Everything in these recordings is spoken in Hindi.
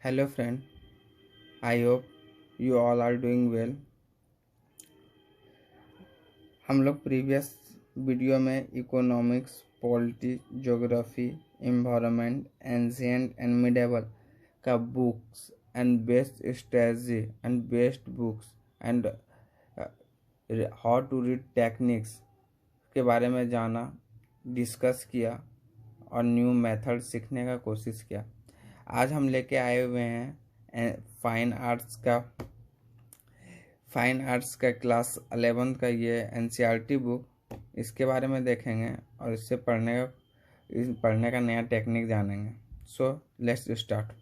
Hello friend, I hope you all are doing well. हम लोग प्रीवियस वीडियो में economics, polity, geography, environment, ancient and medieval का books and best strategy and best books and how to read techniques के बारे में जाना, डिस्कस किया और न्यू मेथड सीखने का कोशिश किया। आज हम लेके आए हुए हैं फाइन आर्ट्स का क्लास 11 का ये एनसीईआरटी बुक। इसके बारे में देखेंगे और इससे पढ़ने का नया टेक्निक जानेंगे। So let's start.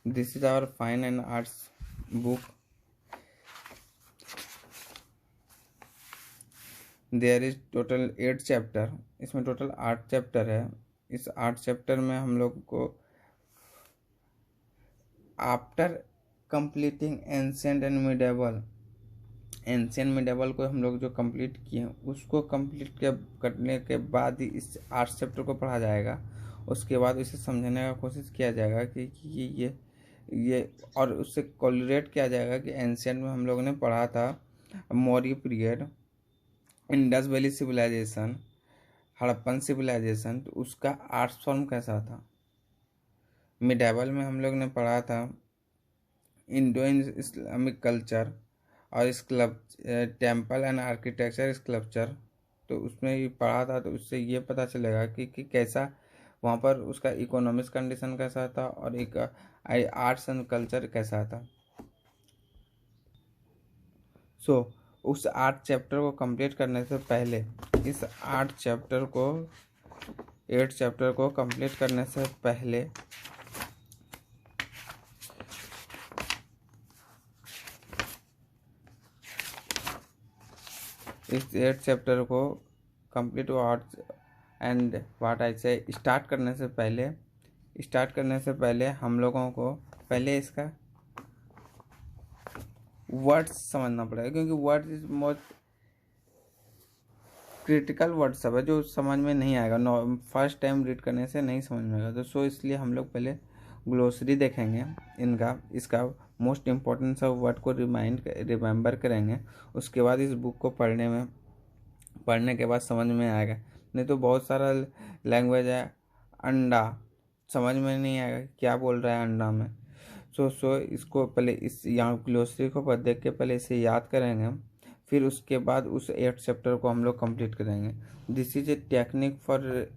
This is our fine and arts book. There is total 8 chapter. इसमें टोटल 8 चैप्टर है। इस 8 चैप्टर में हम लोग को after completing ancient and medieval को हम लोग जो कंप्लीट किए उसको कंप्लीट करने के बाद ही इस 8 चैप्टर को पढ़ा जाएगा। उसके बाद इसे समझने का कोशिश किया जाएगा कि ये और उससे कोरिलेट किया जाएगा कि एंशिएंट में हम लोगों ने पढ़ा था Maurya period, Indus Valley civilisation, Harappan civilisation, तो उसका आर्ट्स फॉर्म कैसा था। मिडेवल में हम लोग ने पढ़ा था इंडो इस्लामिक कल्चर और टेम्पल एंड आर्किटेक्चर स्कल्पचर, तो उसमें ये पढ़ा था। तो उससे ये पता चलेगा कि कैसा वहाँ पर उसका इकोनॉमिक्स कंडीशन कैसा था और एक आर्ट्स एंड कल्चर कैसा था। उस 8 चैप्टर को कंप्लीट करने से पहले इस 8 चैप्टर को कंप्लीट करने से पहले इस 8 चैप्टर को कंप्लीट एंड व्हाट आई से स्टार्ट करने से पहले हम लोगों को पहले इसका वर्ड्स समझना पड़ेगा, क्योंकि words is most critical word सब है जो समझ में नहीं आएगा, फर्स्ट टाइम रीड करने से नहीं समझ में आएगा। तो इसलिए हम लोग पहले ग्लोसरी देखेंगे इसका मोस्ट इम्पोर्टेंट सब वर्ड को रिमेंबर करेंगे। उसके बाद इस बुक को पढ़ने के बाद समझ में आएगा। नहीं तो बहुत सारा लैंग्वेज है, अंडा समझ में नहीं आएगा क्या बोल रहा है अंडा में। इसको पहले यहाँ ग्लोसरी को देख के पहले इसे याद करेंगे, फिर उसके बाद उस 8 चैप्टर को हम लोग कंप्लीट करेंगे। This is a technique for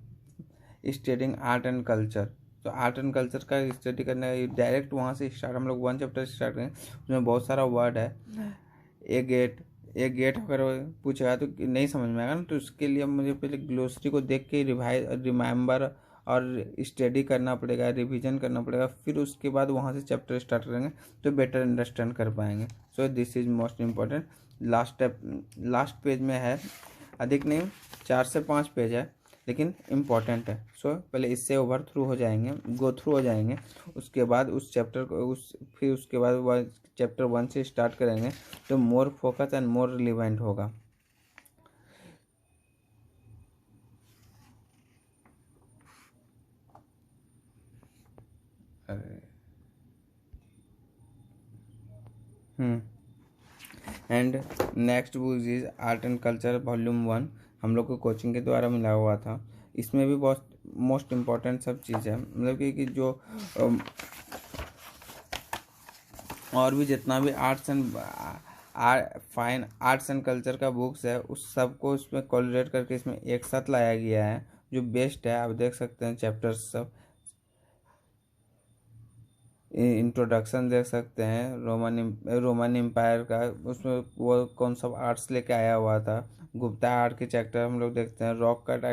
studying art and culture. तो आर्ट एंड कल्चर का स्टडी करने का डायरेक्ट वहाँ से स्टार्ट, हम लोग 1 चैप्टर स्टार्ट करेंगे। उसमें बहुत सारा वर्ड है। एक गेट अगर पूछेगा तो नहीं समझ में आएगा ना, तो उसके लिए मुझे पहले ग्लोसरी को देख के रिमेंबर और स्टडी करना पड़ेगा, रिवीजन करना पड़ेगा। फिर उसके बाद वहाँ से चैप्टर स्टार्ट करेंगे तो बेटर अंडरस्टैंड कर पाएंगे। So this is most important. Last page में है, अधिक नहीं 4 से 5 पेज है, लेकिन इम्पॉर्टेंट है। पहले इससे गो थ्रू हो जाएंगे। उसके बाद उस चैप्टर को फिर उसके बाद चैप्टर 1 से स्टार्ट करेंगे तो more focus and more relevant होगा। And next book is art and culture volume 1, हम लोग को कोचिंग के द्वारा मिला हुआ था। इसमें भी बहुत मोस्ट इम्पॉर्टेंट सब चीज़ है, मतलब कि जो और भी जितना भी फाइन आर्ट्स एंड कल्चर का बुक्स है उस सबको इसमें कोरिलेट करके इसमें एक साथ लाया गया है, जो बेस्ट है। आप देख सकते हैं चैप्टर्स सब, इंट्रोडक्शन देख सकते हैं रोमन एम्पायर का, उसमें वो कौन सा आर्ट्स लेके आया हुआ था। गुप्ता आर्किटेक्चर हम लोग देखते हैं, रॉक कट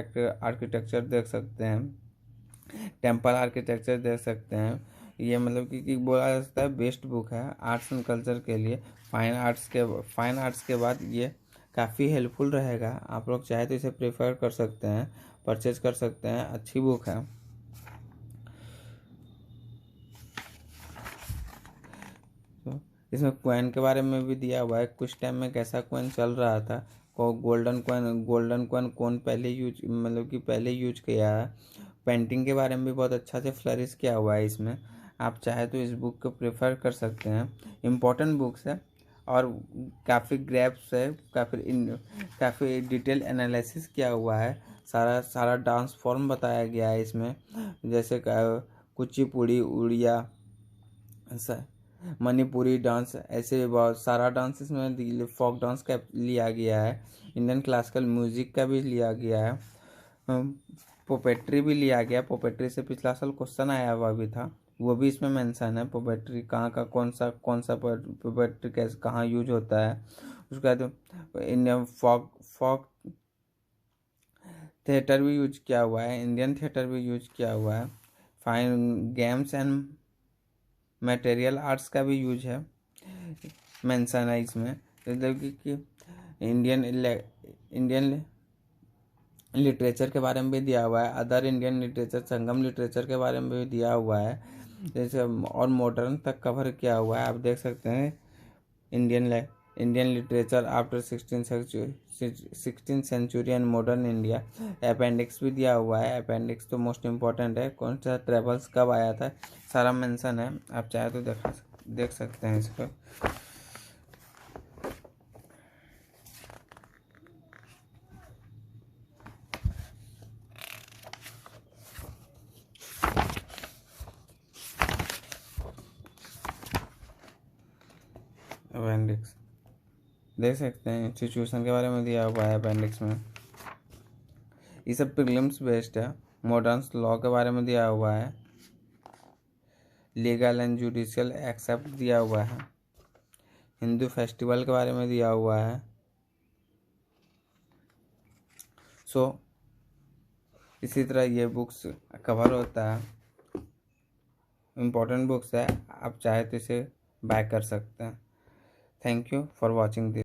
आर्किटेक्चर देख सकते हैं, टेम्पल आर्किटेक्चर देख सकते हैं। ये मतलब कि बोला जा सकता है बेस्ट बुक है आर्ट्स एंड कल्चर के लिए। फाइन आर्ट्स के बाद ये काफ़ी हेल्पफुल रहेगा। आप लोग चाहे तो इसे प्रेफर कर सकते हैं, परचेज कर सकते हैं, अच्छी बुक है। इसमें कॉइन के बारे में भी दिया हुआ है, कुछ टाइम में कैसा कॉइन चल रहा था, गोल्डन कॉइन कौन पहले यूज किया है, पेंटिंग के बारे में भी बहुत अच्छा से फ्लरिश किया हुआ है इसमें। आप चाहे तो इस बुक को प्रेफर कर सकते हैं। इम्पोर्टेंट बुक्स है और काफ़ी ग्रैप्स है, काफ़ी डिटेल एनालिसिस किया हुआ है। सारा डांस फॉर्म बताया गया है इसमें, जैसे कुचिपुड़ी, उड़िया, मणिपुरी डांस, ऐसे बहुत सारा डांस इसमें फोक डांस का लिया गया है। इंडियन क्लासिकल म्यूजिक का भी लिया गया है। पोपेट्री भी लिया गया। पोपेट्री से पिछला साल क्वेश्चन आया हुआ भी था, वो भी इसमें मेंशन है। पोपेट्री कहाँ का कौन सा पोपेट्री कैसे कहाँ यूज होता है। उसके बाद इंडियन फोक थिएटर भी यूज किया हुआ है, इंडियन थिएटर भी यूज किया हुआ है। Fine games and material arts का भी यूज है, मेंशन है इसमें। मतलब कि इंडियन लिटरेचर के बारे में भी दिया हुआ है। अदर इंडियन लिटरेचर, संगम लिटरेचर के बारे में भी दिया हुआ है, जैसे और मॉडर्न तक कवर किया हुआ है। आप देख सकते हैं Indian literature after 16th century and modern India. Appendix भी दिया हुआ है। अपेंडिक्स तो मोस्ट इम्पॉर्टेंट है, कौन सा ट्रेवल्स कब आया था, सारा मेंशन है। आप चाहे तो देख सकते हैं इसको। अपेंडिक्स देख सकते हैं, इंस्टीट्यूशन के बारे में दिया हुआ है अपेंडिक्स में। ये सब प्रीलिम्स बेस्ड है। मॉडर्न लॉ के बारे में दिया हुआ है। लीगल एंड जुडिशियल एक्सेप्ट दिया हुआ है। हिंदू फेस्टिवल के बारे में दिया हुआ है। इसी तरह ये बुक्स कवर होता है। इम्पोर्टेंट बुक्स है, आप चाहे तो इसे बाय कर सकते हैं। Thank you for watching this.